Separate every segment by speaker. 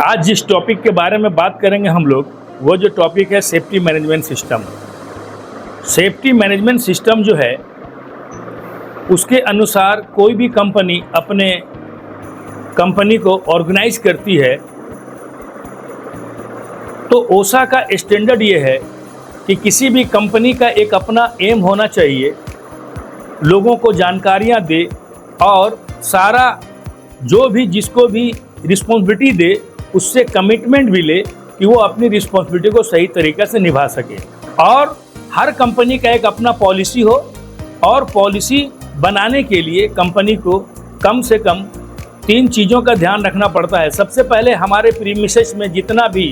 Speaker 1: आज जिस टॉपिक के बारे में बात करेंगे हम लोग, वो जो टॉपिक है safety management system. Safety management system जो है, उसके अनुसार कोई भी कंपनी अपने कंपनी को ऑर्गेनाइज करती है तो ओसा का स्टैंडर्ड ये है कि किसी भी कंपनी का एक अपना एम होना चाहिए, लोगों को जानकारियां दे और सारा जो भी जिसको भी रिस्पॉन्सिबिलिटी दे उससे कमिटमेंट भी ले कि वो अपनी रिस्पॉन्सिबिलिटी को सही तरीके से निभा सके। और हर कंपनी का एक अपना पॉलिसी हो और पॉलिसी बनाने के लिए कंपनी को कम से कम 3 चीज़ों का ध्यान रखना पड़ता है। सबसे पहले हमारे प्रीमिसेस में जितना भी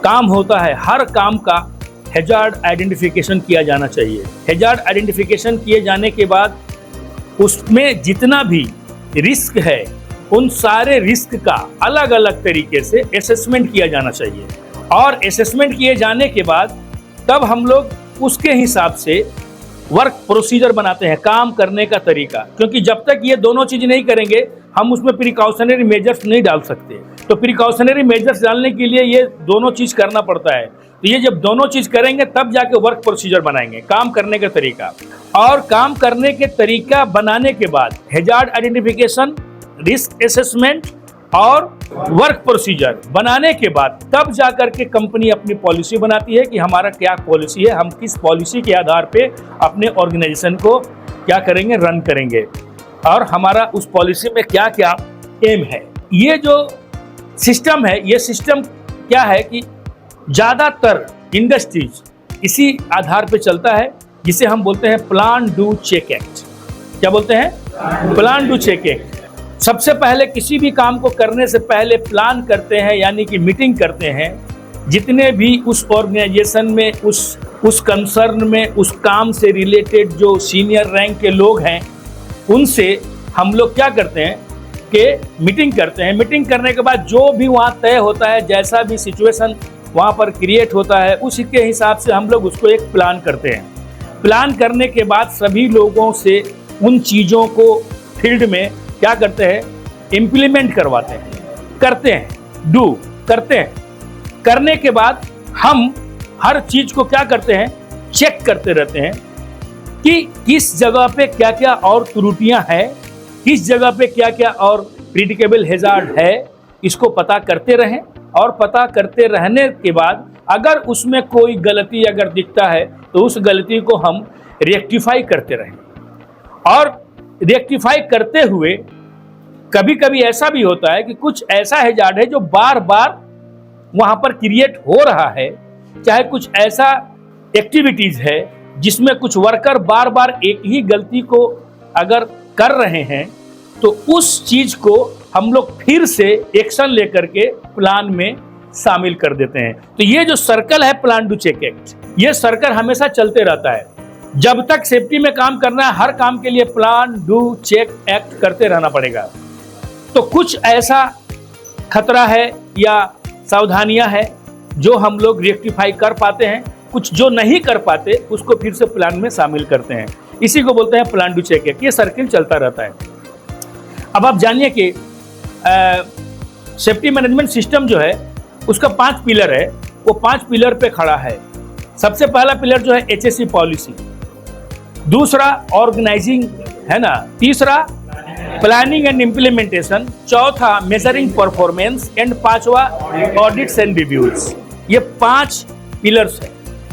Speaker 1: काम होता है, हर काम का हैजार्ड आइडेंटिफिकेशन किया जाना चाहिए। हैजार्ड आइडेंटिफिकेशन किए जाने के बाद उसमें जितना भी रिस्क है, उन सारे रिस्क का अलग अलग तरीके से असेसमेंट किया जाना चाहिए। और असेसमेंट किए जाने के बाद तब हम लोग उसके हिसाब से वर्क प्रोसीजर बनाते हैं, काम करने का तरीका। क्योंकि जब तक ये दोनों चीज़ नहीं करेंगे हम उसमें प्रिकॉशनरी मेजर्स नहीं डाल सकते। तो प्रिकॉशनरी मेजर्स डालने के लिए ये दोनों चीज़ करना पड़ता है। तो ये जब दोनों चीज़ करेंगे तब जाके वर्क प्रोसीजर बनाएंगे, काम करने का तरीका। और काम करने के तरीका बनाने के बाद हैजार्ड आइडेंटिफिकेशन, रिस्क असेसमेंट और वर्क प्रोसीजर बनाने के बाद तब जाकर के कंपनी अपनी पॉलिसी बनाती है कि हमारा क्या पॉलिसी है, हम किस पॉलिसी के आधार पे अपने ऑर्गेनाइजेशन को क्या करेंगे, रन करेंगे, और हमारा उस पॉलिसी में क्या क्या एम है। ये जो सिस्टम है, ये सिस्टम क्या है कि ज़्यादातर इंडस्ट्रीज इसी आधार पे चलता है, जिसे हम बोलते हैं प्लान डू चेक एक्ट। क्या बोलते हैं? Plan do check act. सबसे पहले किसी भी काम को करने से पहले प्लान करते हैं, यानी कि मीटिंग करते हैं। जितने भी उस ऑर्गेनाइजेशन में, उस कंसर्न में, उस काम से रिलेटेड जो सीनियर रैंक के लोग हैं, उनसे हम लोग क्या करते हैं कि मीटिंग करते हैं। मीटिंग करने के बाद जो भी वहाँ तय होता है, जैसा भी सिचुएशन वहाँ पर क्रिएट होता है, उसी के हिसाब से हम लोग उसको एक प्लान करते हैं। प्लान करने के बाद सभी लोगों से उन चीज़ों को फील्ड में क्या करते हैं, इम्प्लीमेंट करवाते हैं, करते हैं, डू करते हैं। करने के बाद हम हर चीज़ को क्या करते हैं, चेक करते रहते हैं कि किस जगह पे क्या क्या और त्रुटियां हैं, किस जगह पे क्या क्या और प्रिडिकेबल हैजार्ड है, इसको पता करते रहें। और पता करते रहने के बाद अगर उसमें कोई गलती अगर दिखता है तो उस गलती को हम रेक्टिफाई करते रहें। और रेक्टिफाई करते हुए कभी कभी ऐसा भी होता है कि कुछ ऐसा हैजार्ड है जो बार बार वहाँ पर क्रिएट हो रहा है, चाहे कुछ ऐसा एक्टिविटीज़ है जिसमें कुछ वर्कर बार बार एक ही गलती को अगर कर रहे हैं, तो उस चीज़ को हम लोग फिर से एक्शन लेकर के प्लान में शामिल कर देते हैं। तो ये जो सर्कल है प्लान डू चेक एक्ट, ये सर्कल हमेशा चलते रहता है। जब तक सेफ्टी में काम करना है, हर काम के लिए प्लान डू चेक एक्ट करते रहना पड़ेगा। तो कुछ ऐसा खतरा है या सावधानियां हैं जो हम लोग रेक्टिफाई कर पाते हैं, कुछ जो नहीं कर पाते उसको फिर से प्लान में शामिल करते हैं। इसी को बोलते हैं प्लान डू चेक एक्ट। ये सर्किल चलता रहता है। अब आप जानिए कि सेफ्टी मैनेजमेंट सिस्टम जो है उसका 5 पिलर है, वो 5 पिलर पे खड़ा है। सबसे पहला पिलर जो है HSE पॉलिसी, दूसरा ऑर्गेनाइजिंग है ना, तीसरा प्लानिंग एंड इम्प्लीमेंटेशन, चौथा मेजरिंग परफॉर्मेंस एंड 5वां ऑडिट्स एंड रिव्यूज। ये 5 पिलर्स है।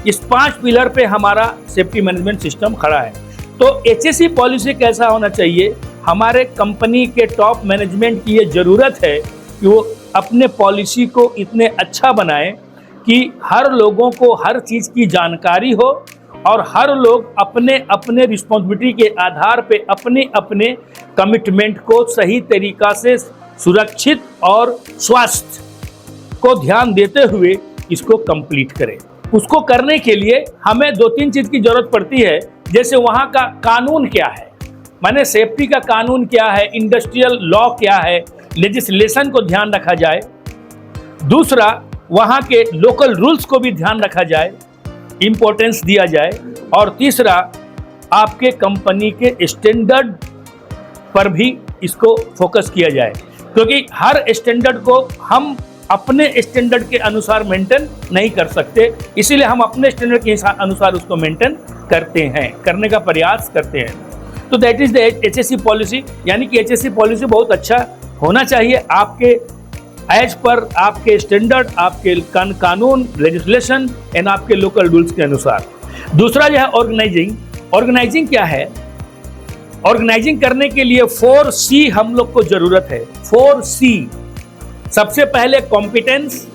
Speaker 1: इस 5 पिलर पे हमारा सेफ्टी मैनेजमेंट सिस्टम खड़ा है। तो HSE पॉलिसी कैसा होना चाहिए, हमारे कंपनी के टॉप मैनेजमेंट की ये ज़रूरत है कि वो अपने पॉलिसी को इतने अच्छा बनाएं कि हर लोगों को हर चीज़ की जानकारी हो और हर लोग अपने अपने रिस्पॉन्सिबिलिटी के आधार पे अपने अपने कमिटमेंट को सही तरीक़ा से सुरक्षित और स्वास्थ्य को ध्यान देते हुए इसको कंप्लीट करें। उसको करने के लिए हमें 2-3 चीज़ की ज़रूरत पड़ती है। जैसे वहाँ का कानून क्या है, माने सेफ्टी का कानून क्या है, इंडस्ट्रियल लॉ क्या है, लेजिस्लेशन को ध्यान रखा जाए। दूसरा, वहाँ के लोकल रूल्स को भी ध्यान रखा जाए, इम्पोर्टेंस दिया जाए। और तीसरा, आपके कंपनी के स्टैंडर्ड पर भी इसको फोकस किया जाए, क्योंकि हर स्टैंडर्ड को हम अपने स्टैंडर्ड के अनुसार मेंटेन नहीं कर सकते, इसीलिए हम अपने स्टैंडर्ड के अनुसार उसको मेंटेन करते हैं, करने का प्रयास करते हैं। तो that is the HSC policy, यानी कि एचएससी पॉलिसी बहुत अच्छा होना चाहिए आपके एज पर, आपके स्टैंडर्ड, आपके कानून, लेजिस्लेशन एंड आपके लोकल रूल्स के अनुसार। दूसरा जो है ऑर्गेनाइजिंग। ऑर्गेनाइजिंग क्या है? ऑर्गेनाइजिंग करने के लिए 4C हम लोग को जरूरत है। 4C, सबसे पहले कॉम्पिटेंस,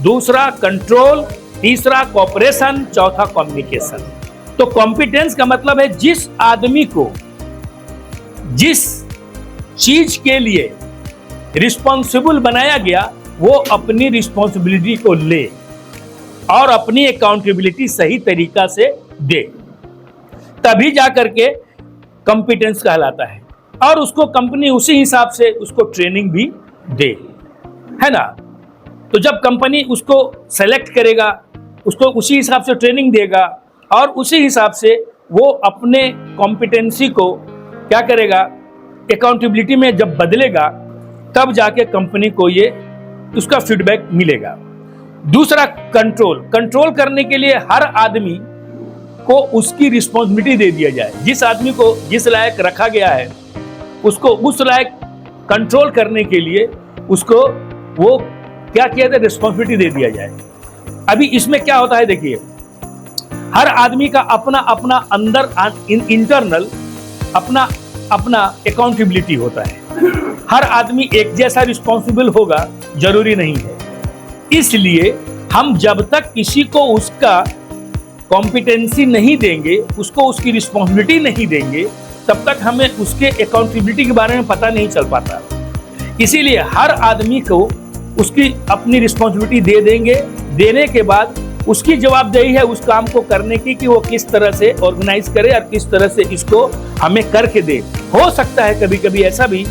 Speaker 1: दूसरा कंट्रोल, तीसरा कोऑपरेशन, चौथा कम्युनिकेशन। तो कॉम्पिटेंस का मतलब है जिस आदमी को जिस चीज के लिए रिस्पॉन्सिबल बनाया गया वो अपनी रिस्पॉन्सिबिलिटी को ले और अपनी अकाउंटेबिलिटी सही तरीका से दे, तभी जाकर के कॉम्पिटेंस कहलाता है। और उसको कंपनी उसी हिसाब से उसको ट्रेनिंग भी दे, है ना। तो जब कंपनी उसको सेलेक्ट करेगा, उसको उसी हिसाब से ट्रेनिंग देगा और उसी हिसाब से वो अपने कॉम्पिटेंसी को क्या करेगा, अकाउंटेबिलिटी में जब बदलेगा, तब जाके कंपनी को ये उसका फीडबैक मिलेगा। दूसरा कंट्रोल। कंट्रोल करने के लिए हर आदमी को उसकी रिस्पॉन्सिबिलिटी दे दिया जाए। जिस आदमी को जिस लायक रखा गया है उसको उस लायक कंट्रोल करने के लिए उसको वो क्या किया जाए, रिस्पॉन्सिबिलिटी दे दिया जाए। अभी इसमें क्या होता है देखिए, हर आदमी का अपना अपना अंदर इंटरनल अपना अपना अकाउंटेबिलिटी होता है। हर आदमी एक जैसा रिस्पॉन्सिबल होगा जरूरी नहीं है। इसलिए हम जब तक किसी को उसका कॉम्पिटेंसी नहीं देंगे, उसको उसकी रिस्पॉन्सिबिलिटी नहीं देंगे, तब तक हमें उसके अकाउंटेबिलिटी के बारे में पता नहीं चल पाता। इसीलिए हर आदमी को उसकी अपनी रिस्पॉन्सिबिलिटी दे देंगे, देने के बाद उसकी जवाबदेही है उस काम को करने की कि वो किस तरह से ऑर्गेनाइज करे और किस तरह से इसको हमें करके दे। हो सकता है कभी कभी ऐसा भी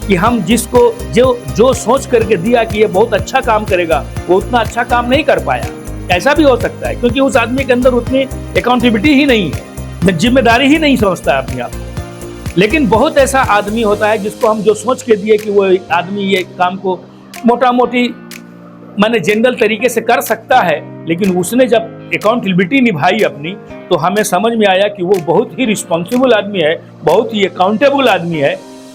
Speaker 1: कि हम जिसको जो सोच करके दिया कि ये बहुत अच्छा काम करेगा, वो उतना अच्छा काम नहीं कर पाया, ऐसा भी हो सकता है, क्योंकि उस आदमी के अंदर उतनी अकाउंटेबिलिटी ही नहीं है, जिम्मेदारी ही नहीं समझता है अपने आप को। लेकिन बहुत ऐसा आदमी होता है जिसको हम जो सोच के दिए कि वो आदमी ये काम को मोटा मोटी माने जनरल तरीके से कर सकता है, लेकिन उसने जब अकाउंटेबिलिटी निभाई अपनी, तो हमें समझ में आया कि वो बहुत ही रिस्पॉन्सिबल आदमी है, बहुत ही अकाउंटेबल आदमी है।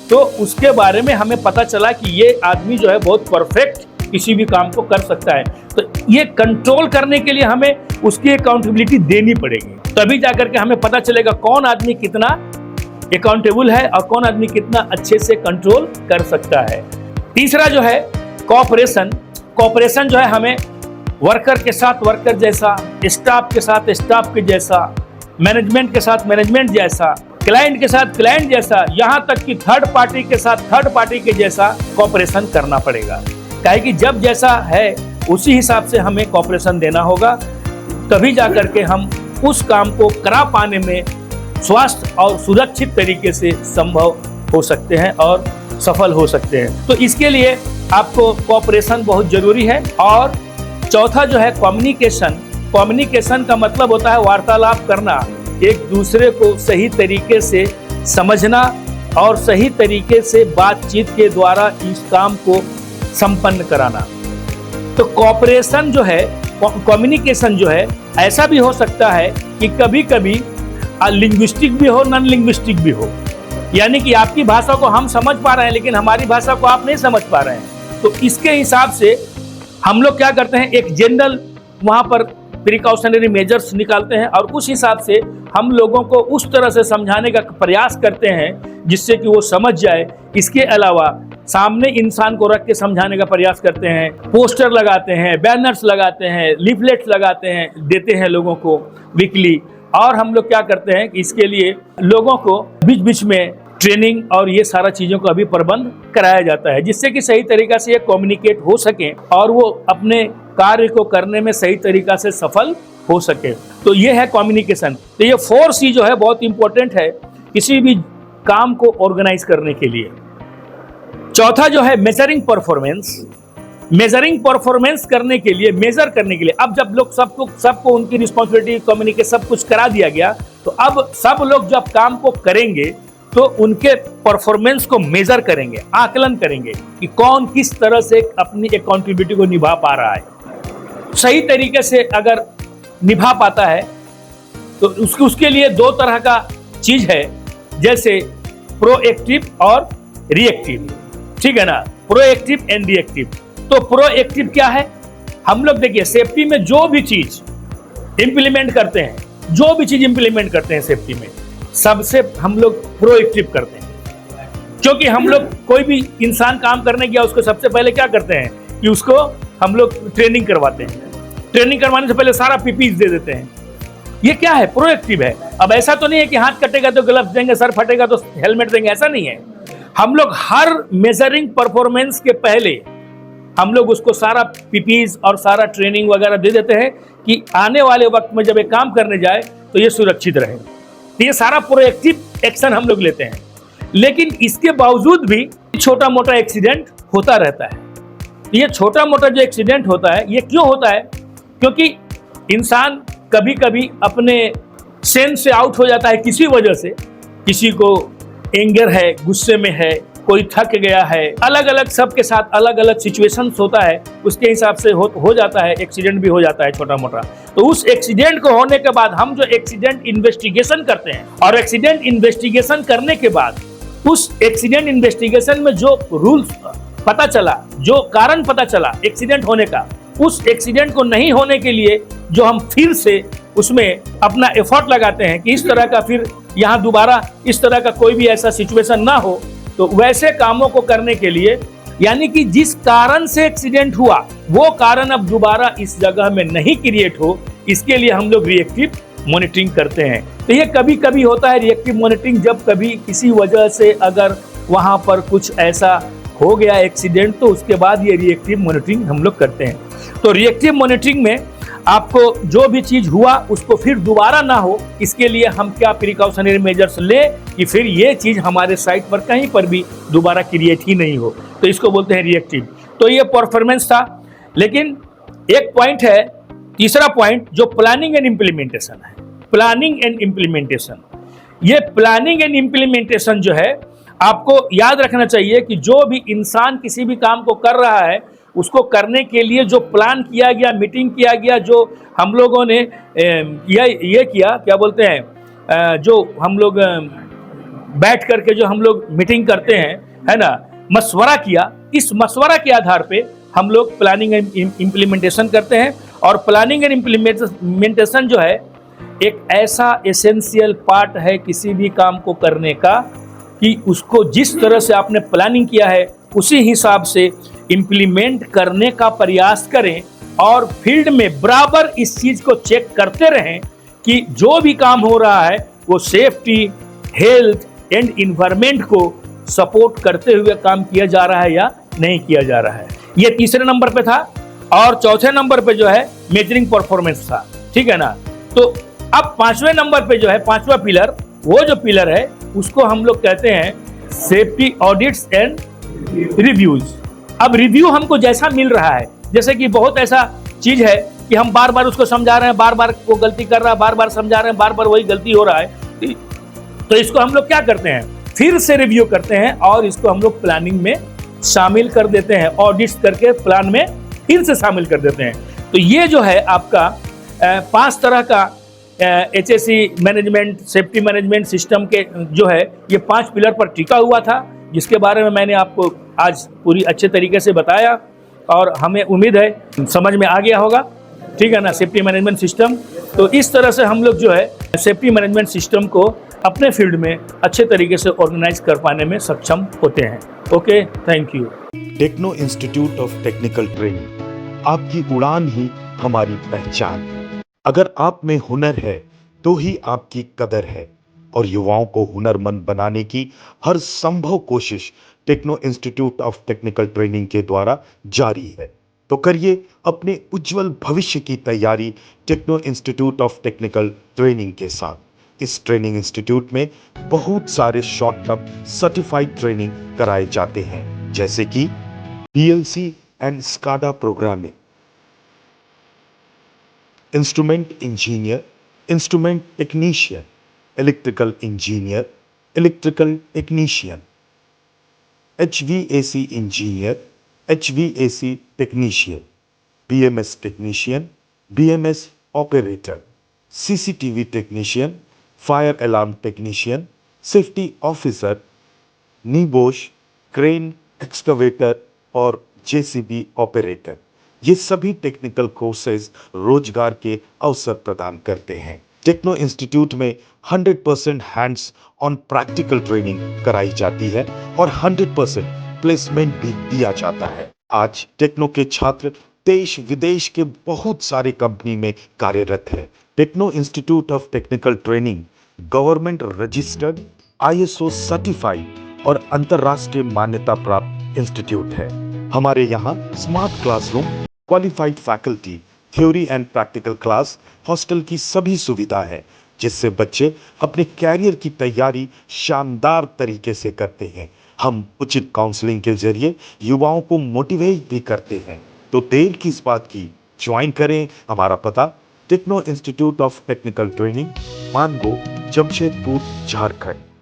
Speaker 1: तो उसके बारे में हमें पता चला कि ये आदमी जो है बहुत परफेक्ट किसी भी काम को कर सकता है। तो ये कंट्रोल करने के लिए हमें उसकी अकाउंटेबिलिटी देनी पड़ेगी, तभी जाकर के हमें पता चलेगा कौन आदमी कितना अकाउंटेबल है और कौन आदमी कितना अच्छे से कंट्रोल कर सकता है। तीसरा जो है कोऑपरेशन। कोऑपरेशन जो है हमें वर्कर के साथ वर्कर जैसा, स्टाफ के साथ स्टाफ के जैसा, मैनेजमेंट के साथ मैनेजमेंट जैसा, क्लाइंट के साथ क्लाइंट जैसा, यहाँ तक कि थर्ड पार्टी के साथ थर्ड पार्टी के जैसा कोऑपरेशन करना पड़ेगा। काहे कि जब जैसा है उसी हिसाब से हमें कोऑपरेशन देना होगा, तभी जाकर के हम उस काम को करा पाने में स्वास्थ्य और सुरक्षित तरीके से संभव हो सकते हैं और सफल हो सकते हैं। तो इसके लिए आपको कोऑपरेशन बहुत जरूरी है। और चौथा जो है कम्युनिकेशन। कम्युनिकेशन का मतलब होता है वार्तालाप करना, एक दूसरे को सही तरीके से समझना और सही तरीके से बातचीत के द्वारा इस काम को संपन्न कराना। तो कोऑपरेशन जो है, कम्युनिकेशन जो है, ऐसा भी हो सकता है कि कभी कभी लिंग्विस्टिक भी हो, नॉन लिंग्विस्टिक भी हो, यानी कि आपकी भाषा को हम समझ पा रहे हैं लेकिन हमारी भाषा को आप नहीं समझ पा रहे हैं। तो इसके हिसाब से हम लोग क्या करते हैं, एक जनरल वहाँ पर प्रिकॉशनरी मेजर्स निकालते हैं और उस हिसाब से हम लोगों को उस तरह से समझाने का प्रयास करते हैं जिससे कि वो समझ जाए। इसके अलावा सामने इंसान को रख के समझाने का प्रयास करते हैं, पोस्टर लगाते हैं, बैनर्स लगाते हैं, लीफलेट्स लगाते हैं, देते हैं लोगों को वीकली। और हम लोग क्या करते हैं कि इसके लिए लोगों को बीच बीच में ट्रेनिंग और ये सारा चीज़ों का भी प्रबंध कराया जाता है, जिससे कि सही तरीक़ा से ये कम्युनिकेट हो सके और वो अपने कार्य को करने में सही तरीक़ा से सफल हो सके। तो ये है कम्युनिकेशन। तो ये 4C जो है बहुत इंपॉर्टेंट है किसी भी काम को ऑर्गेनाइज करने के लिए। चौथा जो है मेजरिंग परफॉर्मेंस। मेजरिंग परफॉर्मेंस करने के लिए, मेजर करने के लिए, अब जब लोग सबको उनकी रिस्पॉन्सिबिलिटी, कम्युनिकेशन सब कुछ करा दिया गया, तो अब सब लोग जब काम को करेंगे तो उनके परफॉर्मेंस को मेजर करेंगे, आकलन करेंगे कि कौन किस तरह से अपनी अकाउंटेबिलिटी को निभा पा रहा है। सही तरीके से अगर निभा पाता है तो उसके लिए दो तरह का चीज है, जैसे प्रोएक्टिव और रिएक्टिव, ठीक है ना, प्रोएक्टिव एंड रिएक्टिव। तो प्रोएक्टिव क्या है? हम लोग देखिए सेफ्टी में जो भी चीज इंप्लीमेंट करते हैं, जो भी चीज इंप्लीमेंट करते हैं सेफ्टी में, सबसे हम लोग प्रोएक्टिव करते हैं। क्योंकि हम लोग कोई भी इंसान काम करने गया उसको सबसे पहले क्या करते हैं कि उसको हम लोग ट्रेनिंग करवाते हैं। ट्रेनिंग करवाने से पहले सारा पीपीई दे देते हैं। ये क्या है? प्रोएक्टिव है। अब ऐसा तो नहीं है कि हाथ कटेगा तो ग्लव्स देंगे, सर फटेगा तो हेलमेट देंगे, ऐसा नहीं है। हम लोग हर मेजरिंग परफॉर्मेंस के पहले हम लोग उसको सारा पीपीज और सारा ट्रेनिंग वगैरह दे देते हैं कि आने वाले वक्त में जब ये काम करने जाए तो ये सुरक्षित रहे। तो ये सारा प्रोएक्टिव एक्शन हम लोग लेते हैं। लेकिन इसके बावजूद भी छोटा मोटा एक्सीडेंट होता रहता है। ये छोटा मोटा जो एक्सीडेंट होता है ये क्यों होता है? क्योंकि इंसान कभी कभी अपने सेंस से आउट हो जाता है किसी वजह से। किसी को एंगर है, गुस्से में है, कोई थक गया है, अलग अलग सबके साथ अलग अलग सिचुएशंस होता है, उसके हिसाब से हो जाता है, एक्सीडेंट भी हो जाता है छोटा मोटा। तो उस एक्सीडेंट को होने के बाद हम जो एक्सीडेंट इन्वेस्टिगेशन करते हैं, और एक्सीडेंट इन्वेस्टिगेशन करने के बाद उस एक्सीडेंट इन्वेस्टिगेशन में जो रूल्स पता चला, जो कारण पता चला एक्सीडेंट होने का, उस एक्सीडेंट को नहीं होने के लिए जो हम फिर से उसमें अपना एफर्ट लगाते हैं कि इस तरह का फिर यहाँ दोबारा इस तरह का कोई भी ऐसा सिचुएशन ना हो, तो वैसे कामों को करने के लिए, यानी कि जिस कारण से एक्सीडेंट हुआ वो कारण अब दोबारा इस जगह में नहीं क्रिएट हो, इसके लिए हम लोग रिएक्टिव मॉनिटरिंग करते हैं। तो ये कभी कभी होता है रिएक्टिव मॉनिटरिंग, जब कभी किसी वजह से अगर वहां पर कुछ ऐसा हो गया एक्सीडेंट, तो उसके बाद ये रिएक्टिव मॉनिटरिंग हम लोग करते हैं। तो रिएक्टिव मॉनिटरिंग में आपको जो भी चीज हुआ उसको फिर दोबारा ना हो, इसके लिए हम क्या प्रिकॉशनरी मेजर्स ले कि फिर ये चीज हमारे साइट पर कहीं पर भी दोबारा क्रिएट ही नहीं हो, तो इसको बोलते हैं रिएक्टिव। तो ये परफॉर्मेंस था। लेकिन एक पॉइंट है, तीसरा पॉइंट, जो प्लानिंग एंड इम्प्लीमेंटेशन है। प्लानिंग एंड इम्प्लीमेंटेशन, ये प्लानिंग एंड इम्प्लीमेंटेशन जो है, आपको याद रखना चाहिए कि जो भी इंसान किसी भी काम को कर रहा है उसको करने के लिए जो प्लान किया गया, मीटिंग किया गया, जो हम लोगों ने ये किया, क्या बोलते हैं, जो हम लोग बैठ करके जो हम लोग मीटिंग करते हैं, है ना, मशवरा किया, इस मशवरा के आधार पे हम लोग प्लानिंग एंड इम्प्लीमेंटेशन करते हैं। और प्लानिंग एंड इम्प्लीमेंटेशन जो है एक ऐसा एसेंशियल पार्ट है किसी भी काम को करने का कि उसको जिस तरह से आपने प्लानिंग किया है उसी हिसाब से इम्प्लीमेंट करने का प्रयास करें, और फील्ड में बराबर इस चीज को चेक करते रहें कि जो भी काम हो रहा है वो सेफ्टी, हेल्थ एंड इन्वायरमेंट को सपोर्ट करते हुए काम किया जा रहा है या नहीं किया जा रहा है। ये तीसरे नंबर पे था। और चौथे नंबर पे जो है मेजरिंग परफॉर्मेंस था, ठीक है ना। तो अब पांचवें नंबर पे जो है, पांचवा पिलर, वो जो पिलर है उसको हम लोग कहते हैं सेफ्टी ऑडिट्स एंड रिव्यूज। अब रिव्यू हमको जैसा मिल रहा है, जैसे कि बहुत ऐसा चीज है कि हम बार बार उसको समझा रहे हैं, बार बार वो गलती कर रहा है, बार बार समझा रहे हैं, बार बार वही गलती हो रहा है, तो इसको हम लोग क्या करते हैं, फिर से रिव्यू करते हैं और इसको हम लोग प्लानिंग में शामिल कर देते हैं, ऑडिट्स करके प्लान में फिर से शामिल कर देते हैं। तो ये जो है आपका 5 तरह का HSE management, safety management system के जो है ये 5 पिलर पर टिका हुआ था, जिसके बारे में मैंने आपको आज पूरी अच्छे तरीके से बताया, और हमें उम्मीद है समझ में आ गया होगा, ठीक है ना, सेफ्टी मैनेजमेंट सिस्टम। तो इस तरह से हम लोग जो है सेफ्टी मैनेजमेंट सिस्टम को अपने फील्ड में अच्छे तरीके से ऑर्गेनाइज कर पाने में सक्षम होते हैं। Okay, thank you.
Speaker 2: Techno Institute of Technical Training, आपकी उड़ान ही हमारी पहचान। अगर आप में हुनर है तो ही आपकी कदर है, और युवाओं को हुनरमंद बनाने की हर संभव कोशिश Techno Institute of Technical Training के द्वारा जारी है। तो करिए अपने उज्जवल भविष्य की तैयारी Techno Institute of Technical Training के साथ। इस ट्रेनिंग इंस्टीट्यूट में बहुत सारे शॉर्ट टर्म सर्टिफाइड ट्रेनिंग कराए जाते हैं, जैसे कि PLC एंड SCADA प्रोग्रामिंग, instrument engineer, instrument technician, electrical engineer, electrical technician, HVAC engineer, HVAC technician, BMS technician, BMS operator, CCTV technician, fire alarm technician, safety officer, NEBOSH, crane, excavator और JCB operator. ये सभी technical courses रोजगार के अवसर प्रदान करते हैं। टेक्नो इंस्टीट्यूट में 100% हैंड्स ऑन प्रैक्टिकल ट्रेनिंग कराई जाती है और 100% प्लेसमेंट भी दिया जाता है। आज टेक्नो के छात्र देश विदेश के बहुत सारे कंपनी में कार्यरत है। Techno Institute of Technical Training government registered, ISO certified और अंतरराष्ट्रीय मान्यता प्राप्त इंस्टीट्यूट है। हमारे यहाँ smart classroom, qualified faculty, theory and practical class, hostel की सभी सुविधा है, जिससे बच्चे अपने कैरियर की तैयारी शानदार तरीके से करते हैं। हम उचित काउंसलिंग के जरिए युवाओं को मोटिवेट भी करते हैं। तो देर किस बात की, ज्वाइन करें। हमारा पता Techno Institute of Technical Training, Mango, Jamshedpur, Jharkhand.